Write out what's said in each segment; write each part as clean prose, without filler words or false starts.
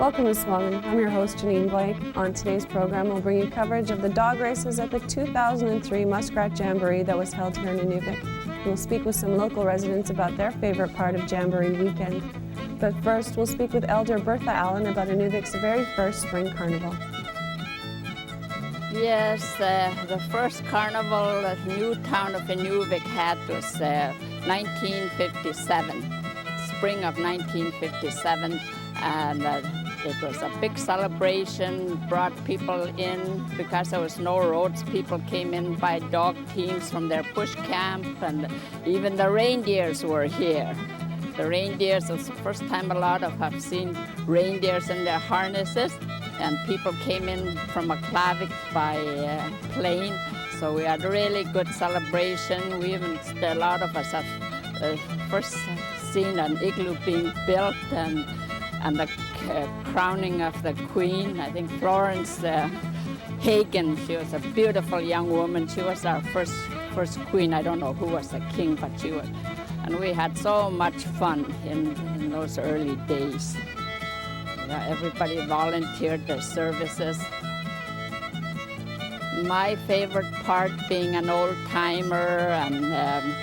Welcome to SUAANGAN. I'm your host, Janine Blake. On today's program, we'll bring you coverage of the dog races at the 2003 Muskrat Jamboree that was held here in Inuvik. We'll speak with some local residents about their favorite part of Jamboree weekend. But first, we'll speak with Elder Bertha Allen about Inuvik's very first spring carnival. Yes, the first carnival the new town of Inuvik had was 1957, spring of 1957, and it was a big celebration, brought people in because there was no roads. People came in by dog teams from their bush camp, and even the reindeers were here. The reindeers, it's the first time a lot of have seen reindeers in their harnesses, and people came in from Aklavik by plane. So we had a really good celebration. A lot of us have first seen an igloo being built and the crowning of the queen. I think Florence Hagen, she was a beautiful young woman. She was our first queen. I don't know who was the king, but she was. And we had so much fun in those early days. Yeah, everybody volunteered their services. My favorite part, being an old-timer, and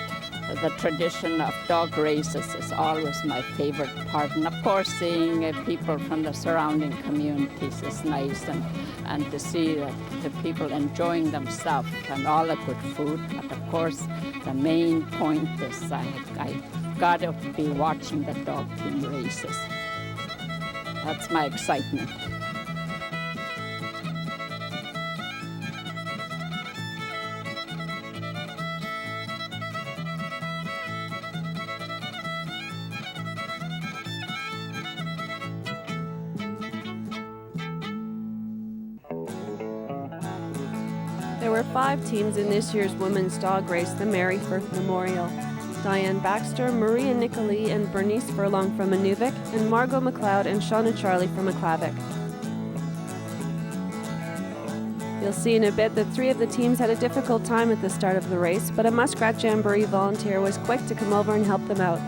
the tradition of dog races is always my favorite part. And of course, seeing people from the surrounding communities is nice, and to see the people enjoying themselves and all the good food. But of course, the main point is I got to be watching the dog team races. That's my excitement. There were 5 teams in this year's women's dog race, the Mary Firth Memorial. Diane Baxter, Maria Nicoli, and Bernice Furlong from Inuvik, and Margot McLeod and Shauna Charlie from Aklavik. You'll see in a bit that 3 of the teams had a difficult time at the start of the race, but a Muskrat Jamboree volunteer was quick to come over and help them out.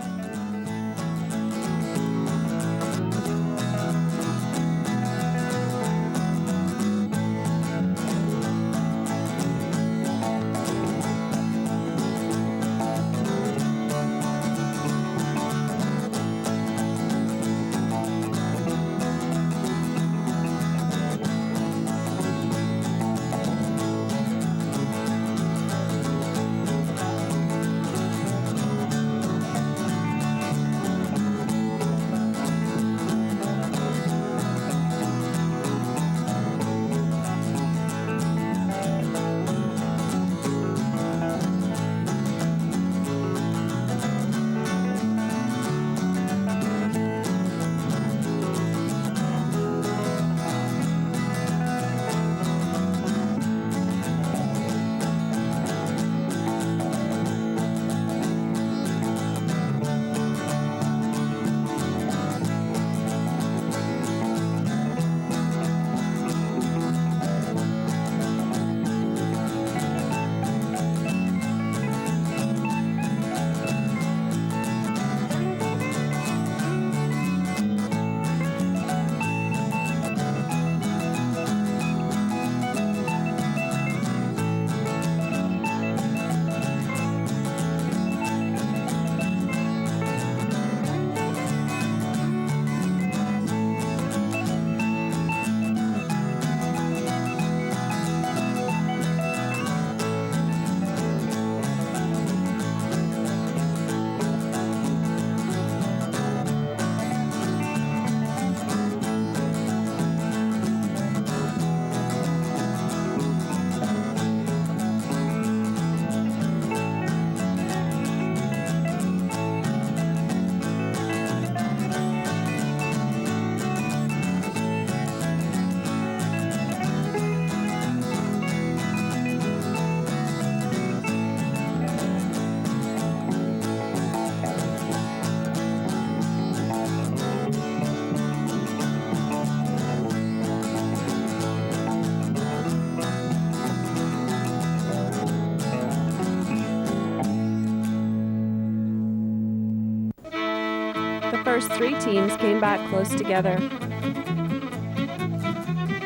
first 3 teams came back close together.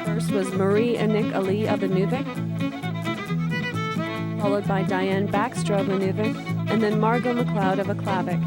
First was Marie and Nick Ali of Inuvik, followed by Diane Backstra of Inuvik, and then Margot McLeod of Aklavik.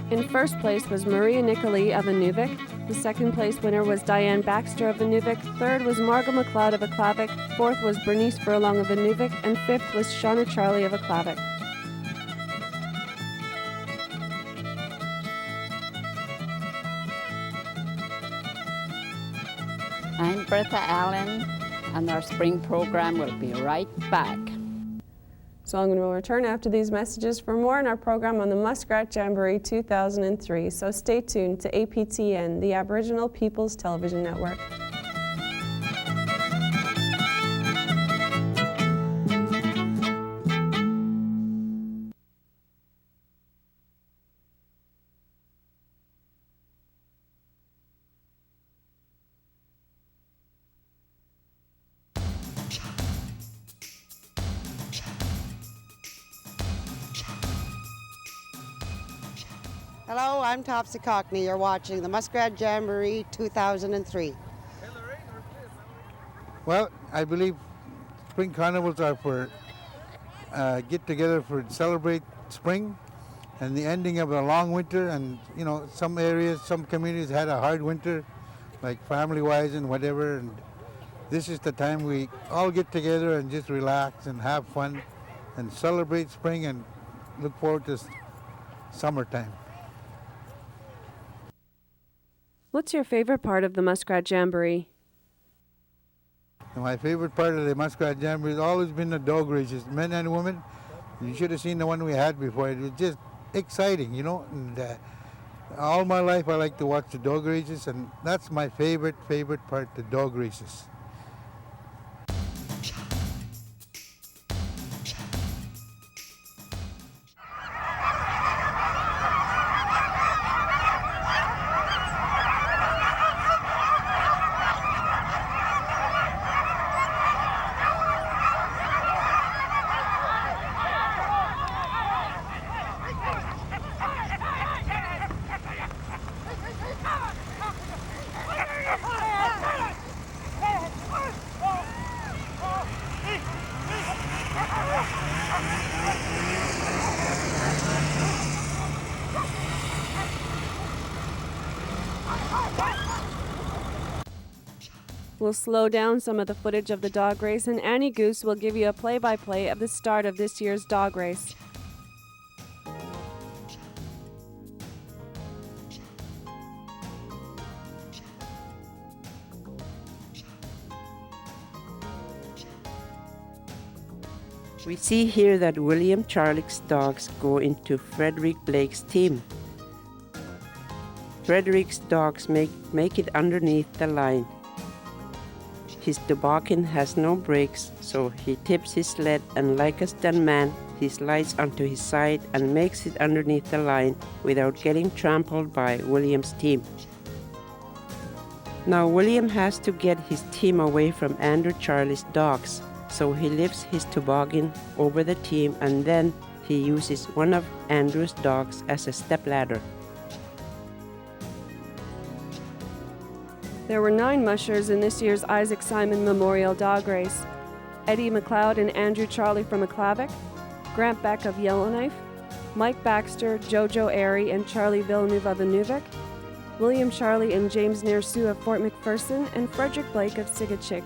In first place was Maria Nicoli of Inuvik. The second place winner was Diane Baxter of Inuvik. Third was Margot McLeod of Aklavik. Fourth was Bernice Furlong of Inuvik. And fifth was Shauna Charlie of Aklavik. I'm Bertha Allen, and our spring program will be right back. SUAANGAN will return after these messages for more in our program on the Muskrat Jamboree 2003, so stay tuned to APTN, the Aboriginal People's Television Network. Hello, I'm Topsy Cockney. You're watching the Muskrat Jamboree 2003. Well, I believe spring carnivals are for get together for celebrate spring and the ending of a long winter. And you know, some areas, some communities had a hard winter, like family-wise and whatever. And this is the time we all get together and just relax and have fun and celebrate spring and look forward to summertime. What's your favorite part of the Muskrat Jamboree? My favorite part of the Muskrat Jamboree has always been the dog races, men and women. You should have seen the one we had before. It was just exciting, you know. And all my life I like to watch the dog races, and that's my favorite part, the dog races. We'll slow down some of the footage of the dog race, and Annie Goose will give you a play-by-play of the start of this year's dog race. We see here that William Charlick's dogs go into Frederick Blake's team. Frederick's dogs make it underneath the line. His toboggan has no brakes, so he tips his sled, and like a stuntman, he slides onto his side and makes it underneath the line without getting trampled by William's team. Now William has to get his team away from Andrew Charlie's dogs. so he lifts his toboggan over the team and then he uses one of Andrew's dogs as a stepladder. There were 9 mushers in this year's Isaac Simon Memorial Dog Race. Eddie McLeod and Andrew Charlie from McClavick, Grant Beck of Yellowknife, Mike Baxter, Jojo Airy, and Charlie Villeneuve of Inuvik, William Charlie and James Nearsu of Fort McPherson, and Frederick Blake of Sigachik.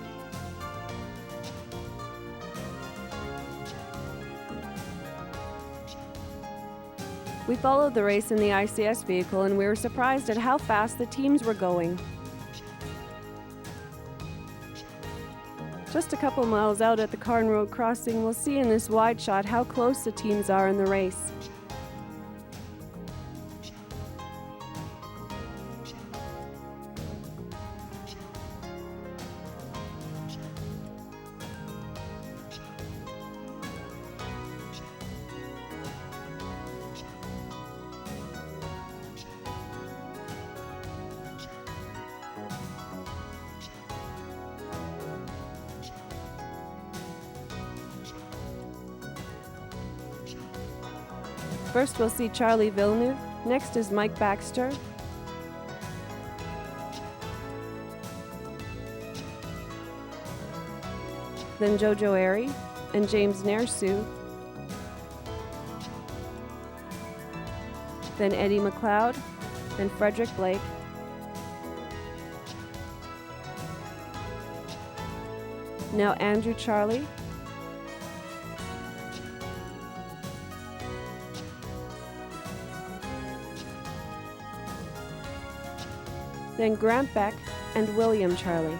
We followed the race in the ICS vehicle and we were surprised at how fast the teams were going. Just a couple miles out at the Carn Road crossing, we'll see in this wide shot how close the teams are in the race. First we'll see Charlie Villeneuve, next is Mike Baxter, then Jojo Airy and James Nearsu, then Eddie McLeod and Frederick Blake, now Andrew Charlie, then Grant Beck and William Charlie.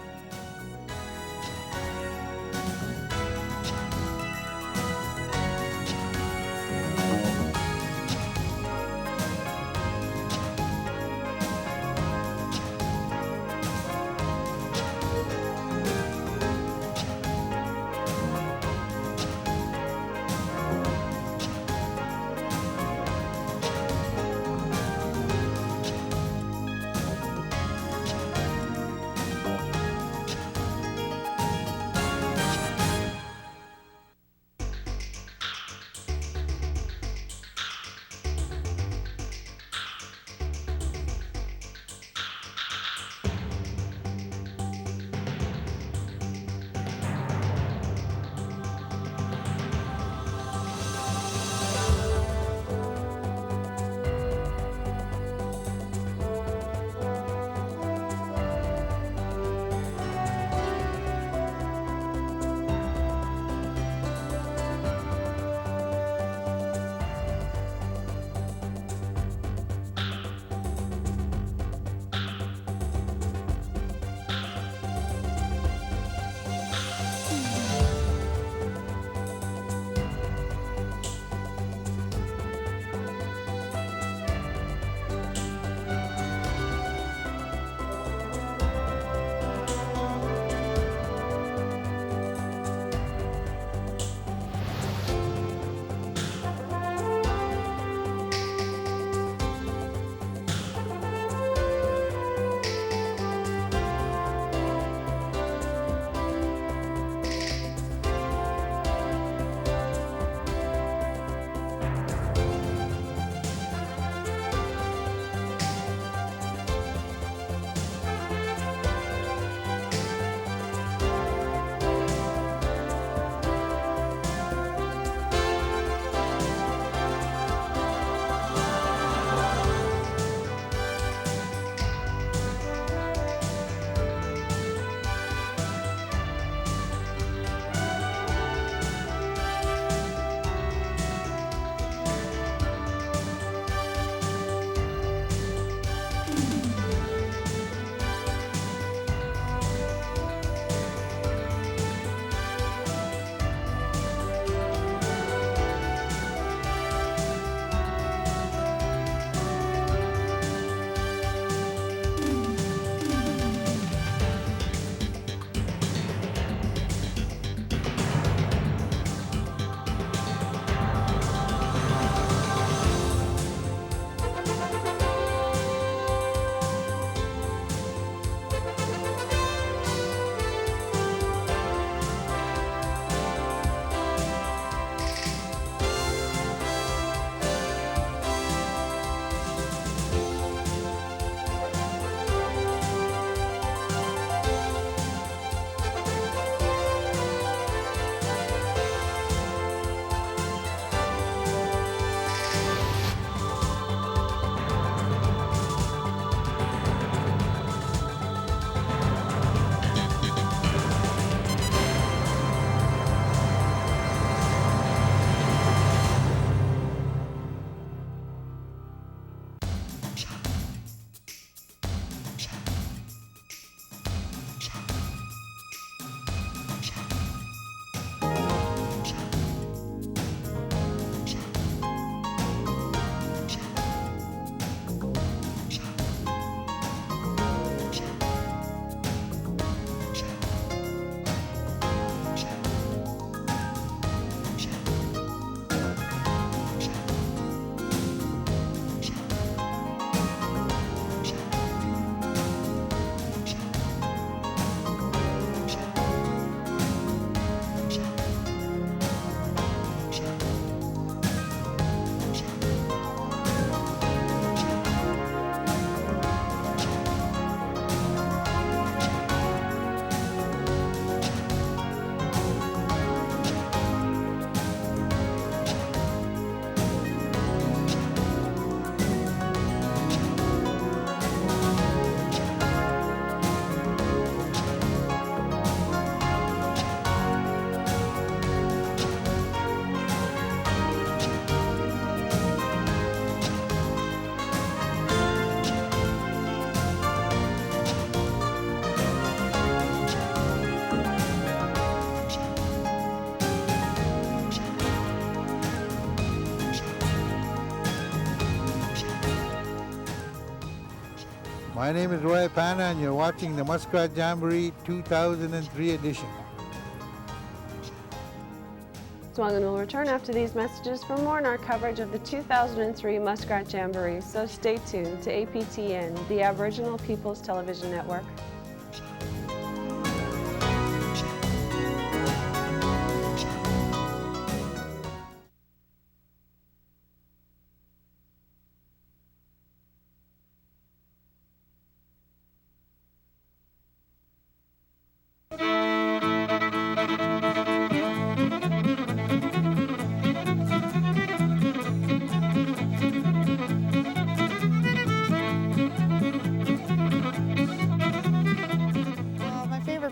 My name is Ipana and you're watching the Muskrat Jamboree 2003 edition. SUAANGAN will return after these messages for more on our coverage of the 2003 Muskrat Jamboree, so stay tuned to APTN, the Aboriginal People's Television Network.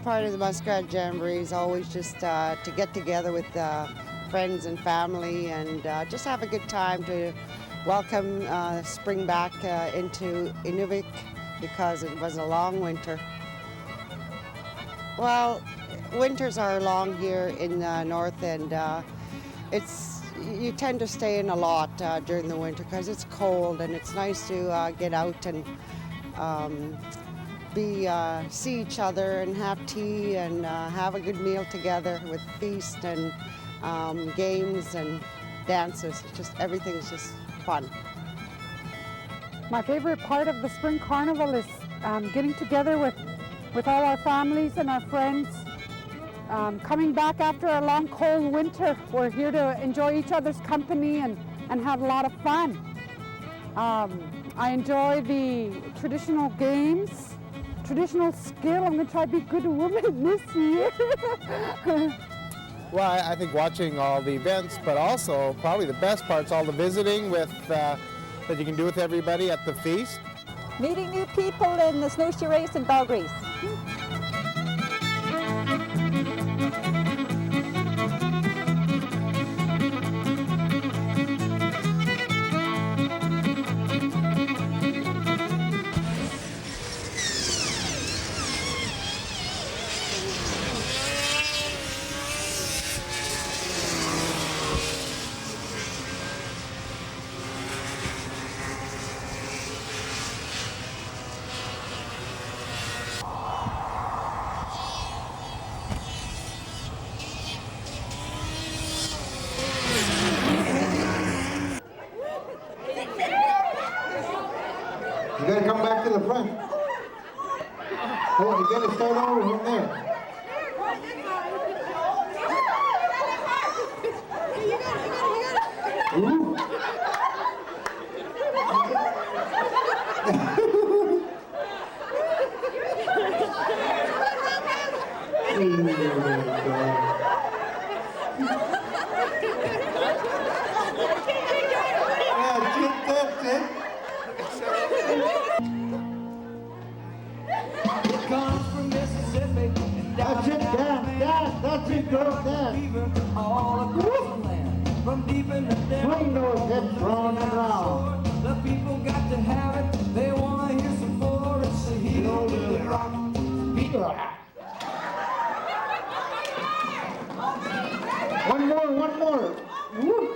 Part of the Muskrat Jamboree is always just to get together with friends and family and just have a good time to welcome spring back into Inuvik because it was a long winter. Well, winters are long here in the north and you tend to stay in a lot during the winter because it's cold and it's nice to get out and see each other and have tea and have a good meal together with feast and games and dances. Everything's just fun. My favorite part of the Spring Carnival is getting together with all our families and our friends. Coming back after a long cold winter, we're here to enjoy each other's company and have a lot of fun. I enjoy the traditional games. Traditional skill. I'm going to try to be a good woman this year. Well, I think watching all the events, but also probably the best part's all the visiting with that you can do with everybody at the feast. Meeting new people in the snowshoe race and dog race. You gotta come back to the front. Oh, you gotta start over from there. Ooh. That's it. That's it, dance, that's it, girl, dance. Swing those hips round and round. The people got to have it, they want to hear some more. It's the hillbilly rock. One more. Woo.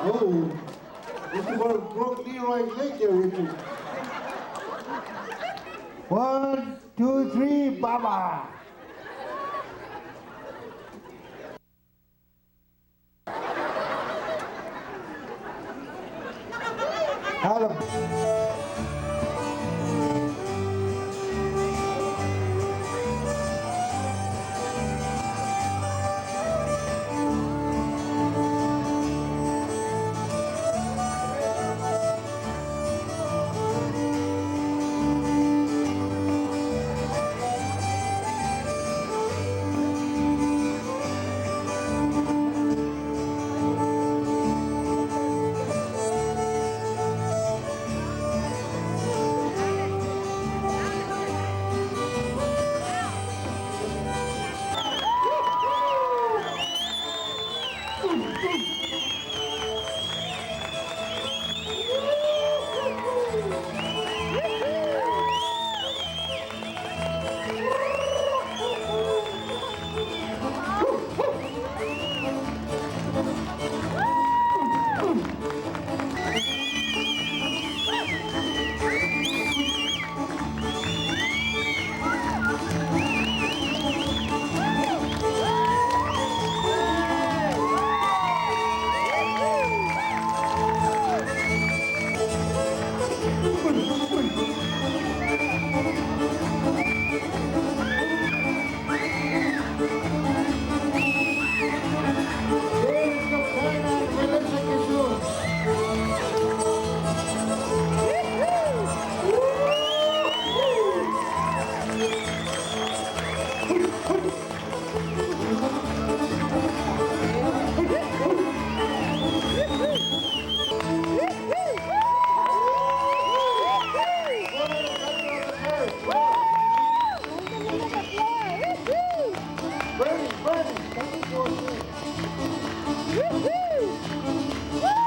Oh, this is what broke Leroy's leg there, Richard. 1, 2, 3, Baba. Adam. Ready, 1, 2, 3. Woo-hoo! Woo!